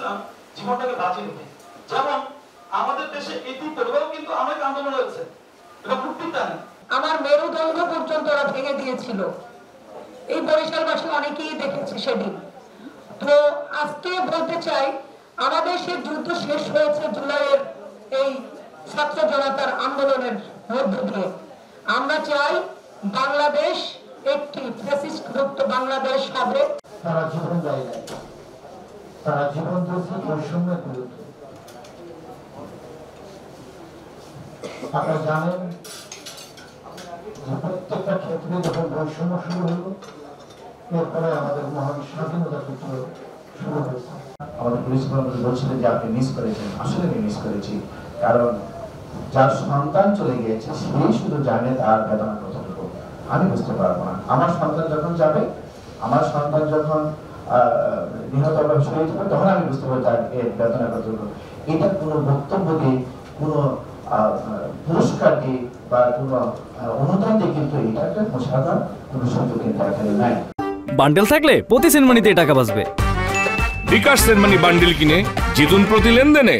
করেছিলাম জীবনটাকে বাঁচিয়ে নিতে। যেমন আমাদের দেশে এটি পরিবারও কিন্তু অনেক আন্দোলন হয়েছে, এটা মুক্তির টানে আমার মেরুদণ্ড পর্যন্ত ওরা ভেঙে দিয়েছিল। এই বরিশালবাসী অনেকেই দেখেছে সেদিন। তো আজকে বলতে চাই, আমাদের সে যুদ্ধ শেষ হয়েছে জুলাইয়ের এই ছাত্র জনতার আন্দোলনের মধ্য দিয়ে। আমরা চাই বাংলাদেশ একটি ফ্যাসিস্ট মুক্ত বাংলাদেশ হবে। তারা জীবন দেয় নাই, তারা জীবন দিয়েছে বৈষম্যের বিরুদ্ধে। আপনারা জানেন যে প্রত্যেকটা ক্ষেত্রে যখন বৈষম্য শুরু হলো, এরপরে আমাদের মহান স্বাধীনতা সূত্র শুরু হয়েছে। আমাদের পুলিশ কর্মকর্তা বলছিলেন যে আপনি মিস করেছেন। আসলে আমি মিস করেছি, কারণ যার সন্তান চলে গিয়েছে সেই শুধু জানে তার বেদনা কতটুকু। আমি বুঝতে পারবো না। আমার সন্তান যখন যাবে, আমার সন্তান যখন নিহত বা শহীদ হবে, তখন আমি বুঝতে পারবো তার বেদনা কতটুকু। এটা কোনো বক্তব্য দিয়ে, কোনো পুরস্কার দিয়ে বা কোনো অনুদান দিয়ে কিন্তু এটা একটা মোশাররফ কোনো সুযোগ কিন্তু এখানে নাই। বান্ডেল থাকলে প্রতি সেনমানিতে টাকা বাঁচবে। বিকাশ সেনমানি বান্ডেল কিনে জিতুন প্রতি লেনদেনে।